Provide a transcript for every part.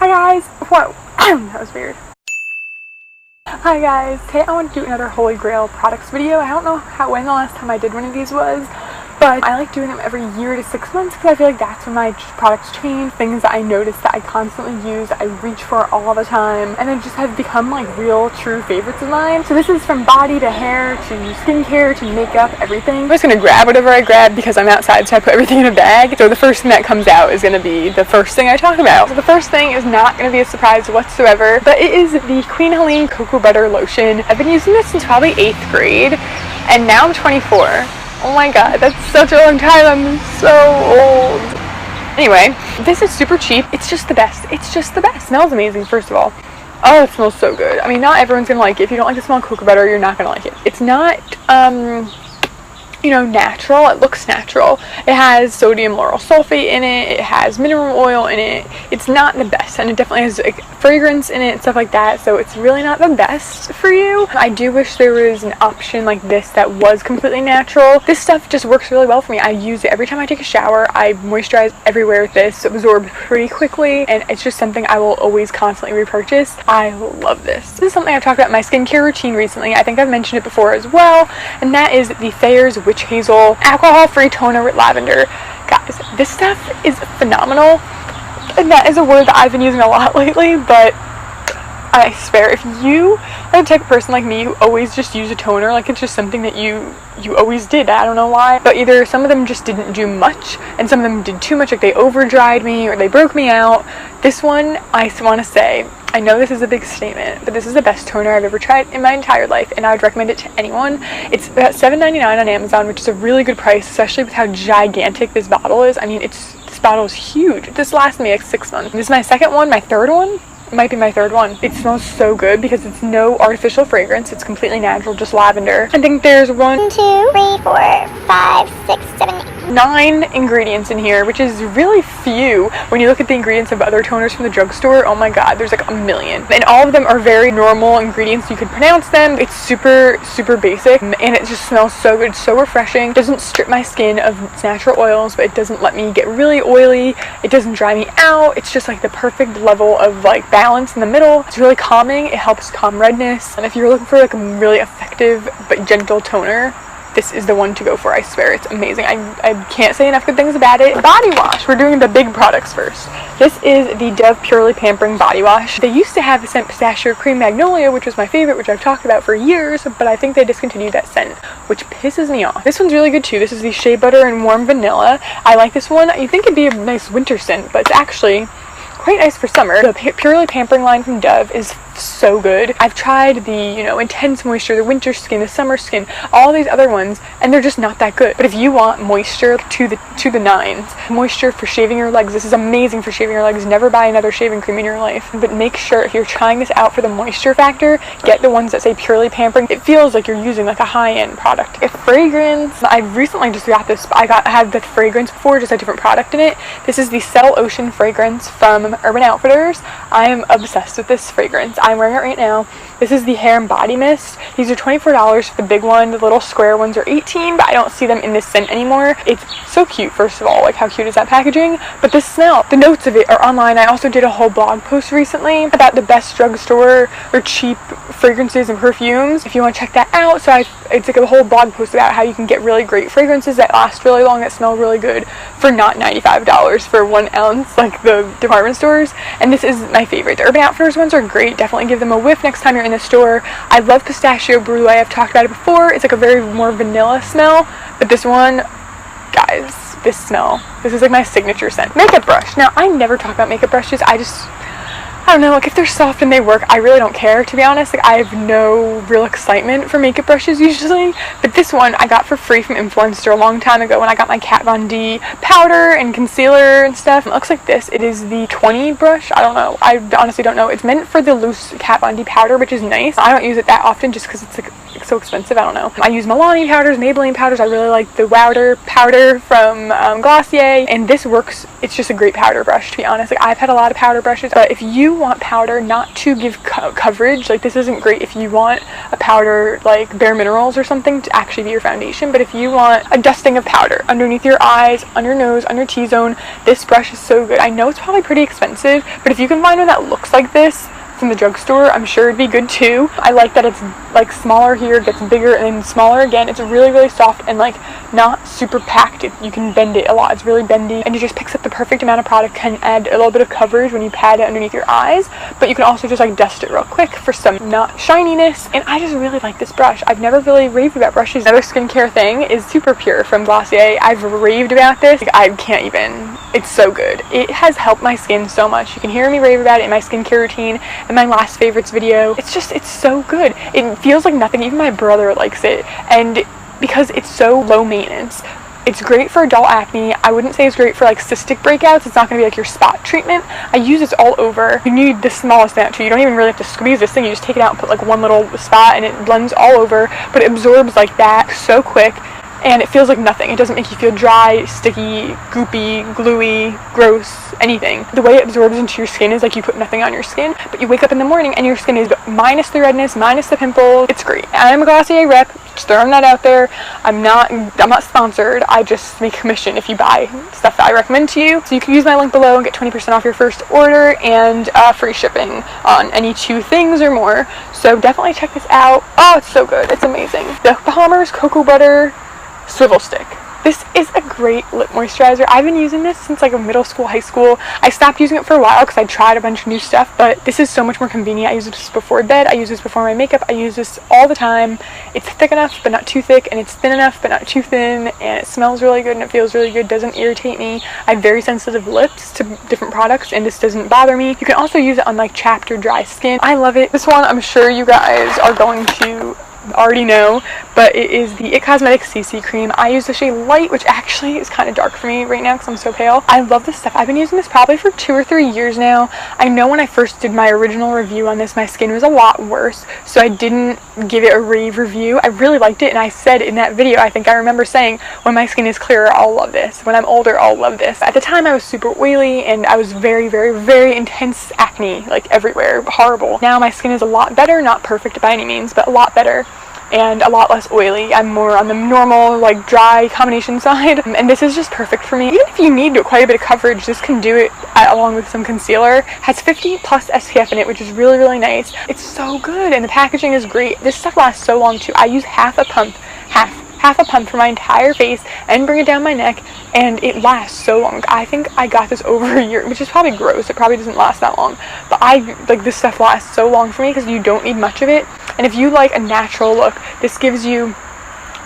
Hi guys! Whoa! That was weird. Hi guys! Today I want to do another Holy Grail products video. I don't know when the last time I did one of these was, but I like doing them every year to 6 months because I feel like that's when my products change. Things that I notice that I constantly use, that I reach for all the time, and they just have become like real, true favorites of mine. So this is from body to hair to skincare to makeup, everything. I'm just gonna grab whatever I grab because I'm outside, so I put everything in a bag. So the first thing that comes out is gonna be the first thing I talk about. So the first thing is not gonna be a surprise whatsoever, but it is the Queen Helene Cocoa Butter Lotion. I've been using this since probably 8th grade, and now I'm 24. Oh my god, that's such a long time. I'm so old. Anyway, this is super cheap. It's just the best. It's just the best. It smells amazing, first of all. Oh, it smells so good. I mean, not everyone's gonna like it. If you don't like the smell of cocoa butter, you're not gonna like it. It's not, you know, natural. It looks natural. It has sodium lauryl sulfate in it. It has mineral oil in it. It's not the best, and it definitely has like fragrance in it and stuff like that, so it's really not the best for you. I do wish there was an option like this that was completely natural. This stuff just works really well for me. I use it every time I take a shower. I moisturize everywhere with this. It absorbs pretty quickly, and it's just something I will always constantly repurchase. I love this. This is something I've talked about in my skincare routine recently. I think I've mentioned it before as well, and that is the Thayer's Witch Hazel alcohol-free toner with lavender. Guys, this stuff is phenomenal, and that is a word that I've been using a lot lately, but I swear, if you are the type of person like me who always just use a toner, like it's just something that you always did, I don't know why, but either some of them just didn't do much and some of them did too much, like they over dried me or they broke me out. This one, I want to say, I know this is a big statement, but this is the best toner I've ever tried in my entire life, and I would recommend it to anyone. It's about $7.99 on Amazon, which is a really good price, especially with how gigantic this bottle is. I mean, this bottle is huge. This lasted me like 6 months. This is my second one, my third one. It might be my third one. It smells so good because it's no artificial fragrance. It's completely natural, just lavender. I think there's 1, 2, 3, 4, 5, 6, 7, 8. 9 ingredients in here, which is really few when you look at the ingredients of other toners from the drugstore. Oh my god, there's like a million, and all of them are very normal ingredients. You could pronounce them. It's super basic, and it just smells so good. It's so refreshing. It doesn't strip my skin of its natural oils, but it doesn't let me get really oily. It doesn't dry me out. It's just like the perfect level of like balance in the middle. It's really calming. It helps calm redness, and if you're looking for like a really effective but gentle toner, this is the one to go for. I swear, it's amazing. I can't say enough good things about it. Body wash. We're doing the big products first. This is the Dove Purely Pampering Body Wash. They used to have the scent Pistachio Cream Magnolia, which was my favorite, which I've talked about for years, but I think they discontinued that scent, which pisses me off. This one's really good too. This is the Shea Butter and Warm Vanilla. I like this one. You think it'd be a nice winter scent, but it's actually quite nice for summer. The Purely Pampering line from Dove is so good. I've tried the, you know, intense moisture, the winter skin, the summer skin, all these other ones, and they're just not that good. But if you want moisture to the nines, moisture for shaving your legs, this is amazing for shaving your legs. Never buy another shaving cream in your life. But make sure if you're trying this out for the moisture factor, get the ones that say Purely Pampering. It feels like you're using like a high-end product. A fragrance, I recently just got this. I had the fragrance before, just a different product in it. This is the Settle Ocean fragrance from Urban Outfitters. I am obsessed with this fragrance. I'm wearing it right now. This is the hair and body mist. These are $24 for the big one. The little square ones are $18, but I don't see them in this scent anymore. It's so cute, first of all. Like, how cute is that packaging? But the smell, the notes of it are online. I also did a whole blog post recently about the best drugstore or cheap fragrances and perfumes, if you want to check that out. So it's like a whole blog post about how you can get really great fragrances that last really long, that smell really good for not $95 for 1 ounce like the department stores. And this is my favorite. The Urban Outfitters ones are great. Definitely give them a whiff next time you're in the store. I love Pistachio Brulee. I've talked about it before. It's like a very more vanilla smell, but this one, guys, this smell, this is like my signature scent. Makeup brush. Now, I never talk about makeup brushes. I don't know, like if they're soft and they work, I really don't care, to be honest. Like, I have no real excitement for makeup brushes usually, but this one I got for free from Influencer a long time ago when I got my Kat Von D powder and concealer and stuff. It looks like this. It is the 20 brush. I don't know. I honestly don't know. It's meant for the loose Kat Von D powder, which is nice. I don't use it that often just because it's like so expensive. I don't know. I use Milani powders, Maybelline powders. I really like the Wowder powder from Glossier, and this works. It's just a great powder brush, to be honest. Like, I've had a lot of powder brushes, but if you want powder not to give coverage, like this isn't great if you want a powder like Bare Minerals or something to actually be your foundation, but if you want a dusting of powder underneath your eyes, on your nose, on your T-zone, this brush is so good. I know it's probably pretty expensive, but if you can find one that looks like this from the drugstore, I'm sure it'd be good too. I like that it's like smaller here, gets bigger, and then smaller again. It's really, really soft and like not super packed. You can bend it a lot. It's really bendy, and it just picks up the perfect amount of product. Can add a little bit of coverage when you pat it underneath your eyes, but you can also just like dust it real quick for some not shininess. And I just really like this brush. I've never really raved about brushes. Another skincare thing is Super Pure from Glossier. I've raved about this. Like, I can't even. It's so good. It has helped my skin so much. You can hear me rave about it in my skincare routine in my last favorites video. It's so good. It feels like nothing. Even my brother likes it, and because it's so low maintenance, it's great for adult acne. I wouldn't say it's great for like cystic breakouts. It's not going to be like your spot treatment. I use this all over. You need the smallest amount too. You don't even really have to squeeze this thing. You just take it out and put like one little spot, and it blends all over, but it absorbs like that so quick. And it feels like nothing. It doesn't make you feel dry, sticky, goopy, gluey, gross, anything. The way it absorbs into your skin is like you put nothing on your skin, but you wake up in the morning and your skin is minus the redness, minus the pimples. It's great. I'm a Glossier rep, just throwing that out there. I'm not sponsored. I just make commission if you buy stuff that I recommend to you. So you can use my link below and get 20% off your first order and free shipping on any 2 things or more. So definitely check this out. Oh, it's so good. It's amazing. The Palmer's Cocoa Butter Swivel Stick. This is a great lip moisturizer. I've been using this since like middle school, high school. I stopped using it for a while because I tried a bunch of new stuff, but this is so much more convenient. I use this before bed. I use this before my makeup. I use this all the time. It's thick enough but not too thick, and it's thin enough but not too thin, and it smells really good and it feels really good. Doesn't irritate me. I have very sensitive lips to different products, and this doesn't bother me. You can also use it on like chapped or dry skin. I love it. This one I'm sure you guys are going to already know, but it is the It Cosmetics CC cream. I use the shade Light, which actually is kind of dark for me right now because I'm so pale. I love this stuff. I've been using this probably for 2 or 3 years now. I know when I first did my original review on this, my skin was a lot worse, so I didn't give it a rave review. I really liked it, and I said in that video, I think I remember saying, when my skin is clearer, I'll love this. When I'm older, I'll love this. At the time, I was super oily, and I was very, very, very intense acne, like everywhere, horrible. Now my skin is a lot better, not perfect by any means, but a lot better, and a lot less oily. I'm more on the normal, like, dry combination side, and this is just perfect for me. Even if you need quite a bit of coverage, this can do it along with some concealer. Has 50 plus SPF in it, which is really, really nice. It's so good, and the packaging is great. This stuff lasts so long too. I use half a pump for my entire face and bring it down my neck, and it lasts so long. I think I got this over a year, which is probably gross. It probably doesn't last that long, but this stuff lasts so long for me because you don't need much of it. And if you like a natural look, this gives you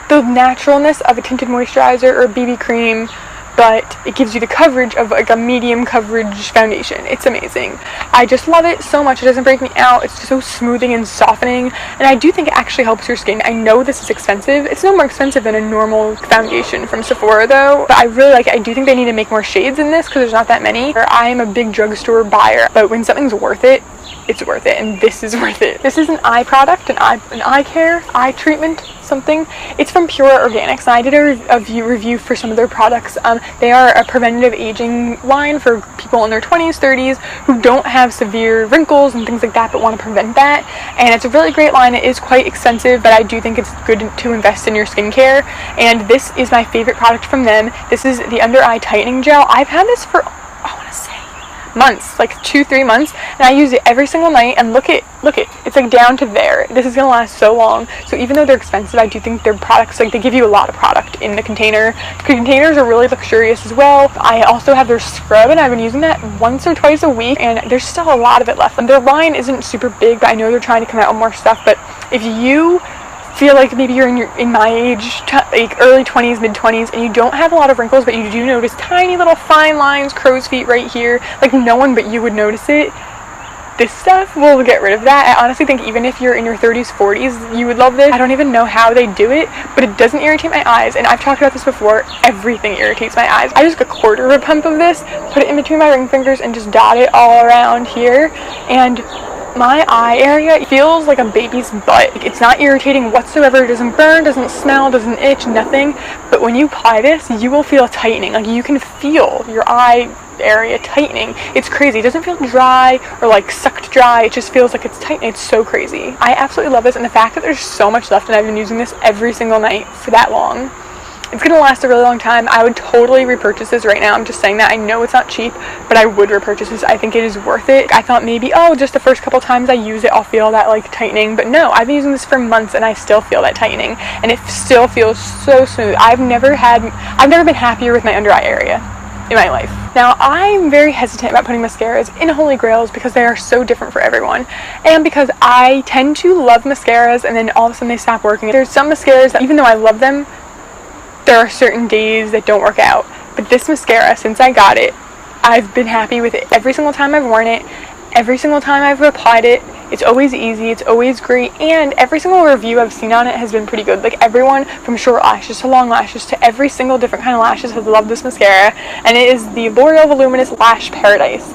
the naturalness of a tinted moisturizer or a BB cream, but it gives you the coverage of like a medium coverage foundation. It's amazing. I just love it so much. It doesn't break me out. It's so smoothing and softening, and I do think it actually helps your skin. I know this is expensive. It's no more expensive than a normal foundation from Sephora though, but I really like it. I do think they need to make more shades in this because there's not that many. I am a big drugstore buyer, but when something's worth it, it's worth it, and this is worth it. This is an eye product, an eye care, eye treatment, something. It's from Pura Organics, and I did a review for some of their products. They are a preventative aging line for people in their 20s, 30s who don't have severe wrinkles and things like that, but want to prevent that. And it's a really great line. It is quite expensive, but I do think it's good to invest in your skincare. And this is my favorite product from them. This is the Under Eye Tightening Gel. I've had this for, I want to say, months, like 2-3 months, and I use it every single night, and look it, it's like down to there. This is gonna last so long. So even though they're expensive, I do think their products, like, they give you a lot of product in the container. The containers are really luxurious as well. I also have their scrub, and I've been using that once or twice a week, and there's still a lot of it left. And their line isn't super big, but I know they're trying to come out with more stuff. But if you feel like maybe you're in my age, like early 20s, mid 20s, and you don't have a lot of wrinkles, but you do notice tiny little fine lines, crow's feet right here, like no one but you would notice it, this stuff will get rid of that. I honestly think even if you're in your 30s, 40s, you would love this. I don't even know how they do it, but it doesn't irritate my eyes, and I've talked about this before, everything irritates my eyes. I just get a quarter of a pump of this, put it in between my ring fingers, and just dot it all around here, and my eye area feels like a baby's butt. It's not irritating whatsoever. It doesn't burn, doesn't smell, doesn't itch, nothing. But when you apply this, you will feel a tightening. Like, you can feel your eye area tightening. It's crazy. It doesn't feel dry or like sucked dry. It just feels like it's tightening. It's so crazy. I absolutely love this, and the fact that there's so much left and I've been using this every single night for that long. It's gonna last a really long time. I would totally repurchase this right now. I'm just saying that. I know it's not cheap, but I would repurchase this. I think it is worth it. I thought maybe, oh, just the first couple times I use it, I'll feel that like tightening, but no, I've been using this for months and I still feel that tightening, and it still feels so smooth. I've never been happier with my under eye area in my life. Now, I'm very hesitant about putting mascaras in Holy Grails because they are so different for everyone, and because I tend to love mascaras and then all of a sudden they stop working. There's some mascaras that, even though I love them, there are certain days that don't work out. But this mascara, since I got it, I've been happy with it every single time I've worn it, every single time I've applied it. It's always easy, it's always great, and every single review I've seen on it has been pretty good. Like, everyone from short lashes to long lashes to every single different kind of lashes has loved this mascara, and it is the L'Oreal Voluminous Lash Paradise.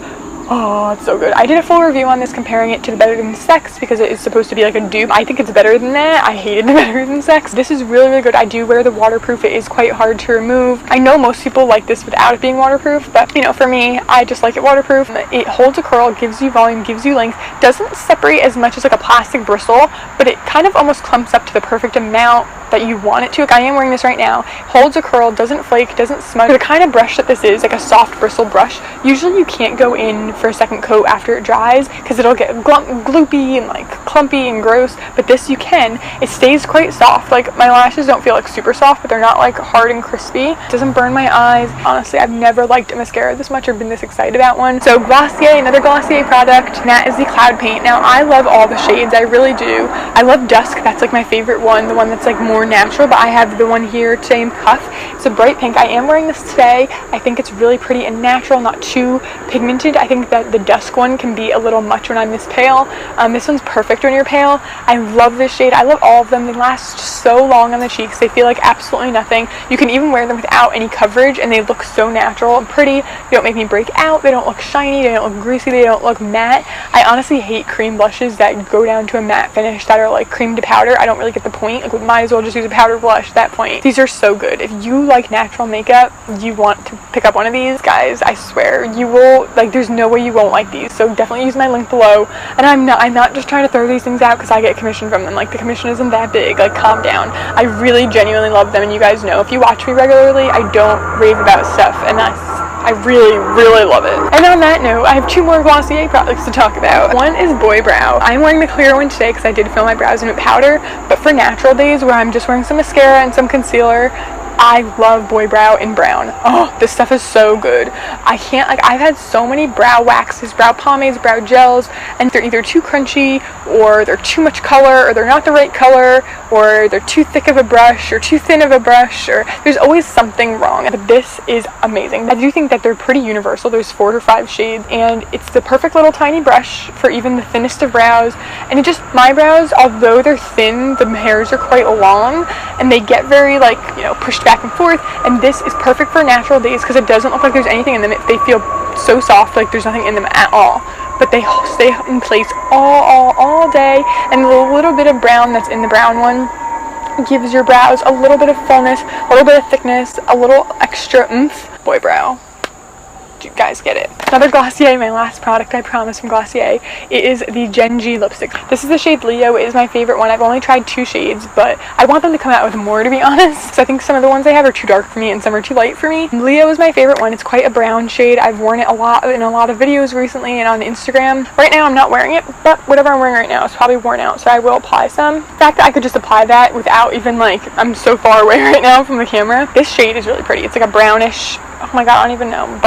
Oh, it's so good. I did a full review on this comparing it to the Better Than Sex because it is supposed to be like a dupe. I think it's better than that. I hated the Better Than Sex. This is really, really good. I do wear the waterproof. It is quite hard to remove. I know most people like this without it being waterproof, but you know, for me, I just like it waterproof. It holds a curl, gives you volume, gives you length, doesn't separate as much as like a plastic bristle, but it kind of almost clumps up to the perfect amount that you want it to. Like, I am wearing this right now. Holds a curl, doesn't flake, doesn't smudge. The kind of brush that this is, like a soft bristle brush, usually you can't go in for a second coat after it dries because it'll get gloopy and like clumpy and gross, but this you can. It stays quite soft. Like, my lashes don't feel like super soft, but they're not like hard and crispy. It doesn't burn my eyes. Honestly, I've never liked a mascara this much or been this excited about one. So Glossier, another Glossier product, and that is the Cloud Paint. Now, I love all the shades. I really do. I love Dusk. That's like my favorite one, the one that's like more natural, but I have the one here, same cuff. It's a bright pink. I am wearing this today. I think it's really pretty and natural, not too pigmented. I think that the Dusk one can be a little much when I'm this pale. This one's perfect when you're pale. I love this shade. I love all of them. They last so long on the cheeks. They feel like absolutely nothing. You can even wear them without any coverage and they look so natural and pretty. They don't make me break out. They don't look shiny. They don't look greasy. They don't look matte. I honestly hate cream blushes that go down to a matte finish that are like cream to powder. I don't really get the point. Like, we might as well just use a powder blush at that point. These are so good. If you like natural makeup, you want to pick up one of these, guys. I swear, you will, like, there's no way you won't like these. So definitely use my link below. And I'm not just trying to throw these things out because I get commission from them. Like, the commission isn't that big. Like, calm down. I really genuinely love them, and you guys know, if you watch me regularly, I don't rave about stuff, and I really, really love it. And on that note, I have two more Glossier products to talk about. One is Boy Brow. I'm wearing the clear one today because I did fill my brows in with powder, but for natural days where I'm just wearing some mascara and some concealer, I love Boy Brow in brown. Oh, this stuff is so good. I can't, like, I've had so many brow waxes, brow pomades, brow gels, and they're either too crunchy, or they're too much color, or they're not the right color, or they're too thick of a brush, or too thin of a brush, or there's always something wrong. But this is amazing. I do think that they're pretty universal. There's 4 or 5 shades, and it's the perfect little tiny brush for even the thinnest of brows. And it just, my brows, although they're thin, the hairs are quite long, and they get very, like, you know, pushed back and forth, and this is perfect for natural days because it doesn't look like there's anything in them. They feel so soft, like there's nothing in them at all, but they stay in place all day, and the little bit of brown that's in the brown one gives your brows a little bit of fullness, a little bit of thickness, a little extra oomph. Boy Brow. You guys get it. Another Glossier, my last product, I promise, from Glossier. It is the Gen G Lipstick. This is the shade Leo. It is my favorite one. I've only tried 2 shades, but I want them to come out with more, to be honest, because I think some of the ones they have are too dark for me and some are too light for me. Leo is my favorite one. It's quite a brown shade. I've worn it a lot in a lot of videos recently and on Instagram. Right now I'm not wearing it, but whatever I'm wearing right now is probably worn out, so I will apply some. In fact, I could just apply that without even, like, I'm so far away right now from the camera. This shade is really pretty. It's like a brownish, oh my god, I don't even know, a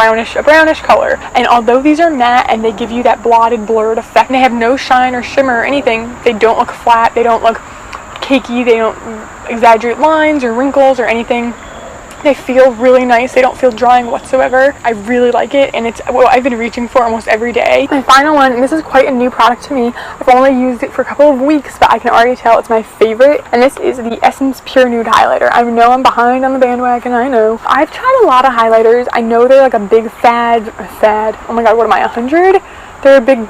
brownish color. And although these are matte and they give you that blotted, blurred effect, and they have no shine or shimmer or anything, they don't look flat, they don't look cakey, they don't exaggerate lines or wrinkles or anything. They feel really nice. They don't feel drying whatsoever. I really like it, and it's what I've been reaching for almost every day. My final one, and this is quite a new product to me. I've only used it for a couple of weeks, but I can already tell it's my favorite, and this is the Essence Pure Nude Highlighter. I know I'm behind on the bandwagon, I know. I've tried a lot of highlighters. I know they're like a big fad. Oh my god, what am I, 100? They're a big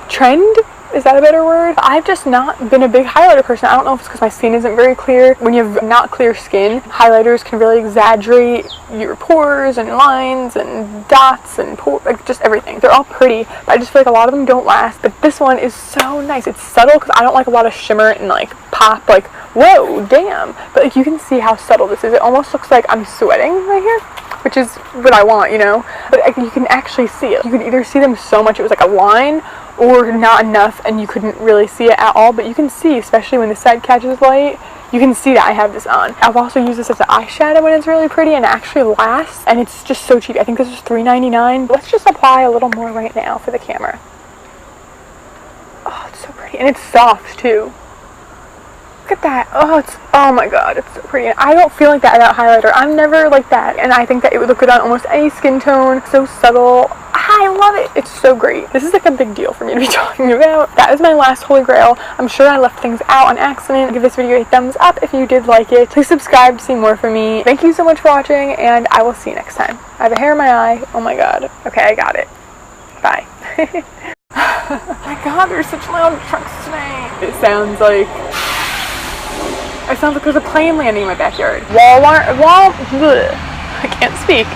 trend. Is that a better word? I've just not been a big highlighter person. I don't know if it's because my skin isn't very clear. When you have not clear skin, highlighters can really exaggerate your pores and lines and dots and like just everything. They're all pretty, but I just feel like a lot of them don't last. But this one is so nice. It's subtle because I don't like a lot of shimmer and like pop, like whoa, damn. But like you can see how subtle this is. It almost looks like I'm sweating right here, which is what I want, you know. But like, you can actually see it. You can either see them so much it was like a line, or not enough and you couldn't really see it at all. But you can see, especially when the side catches light, you can see that I have this on. I've also used this as an eyeshadow when it's really pretty, and it actually lasts, and it's just so cheap. I think this is $3.99. Let's just apply a little more right now for the camera. Oh, it's so pretty, and it's soft too. Look at that. Oh my god, it's so pretty. And I don't feel like that without highlighter. I'm never like that, and I think that it would look good on almost any skin tone. So subtle. I love it. It's so great. This is like a big deal for me to be talking about. That is my last holy grail. I'm sure I left things out on accident. Give this video a thumbs up if you did like it. Please subscribe to see more from me. Thank you so much for watching, and I will see you next time. I have a hair in my eye. Oh my god. Okay, I got it. Bye. Oh my god, there's such loud trucks today. It sounds like there's a plane landing in my backyard. I can't speak.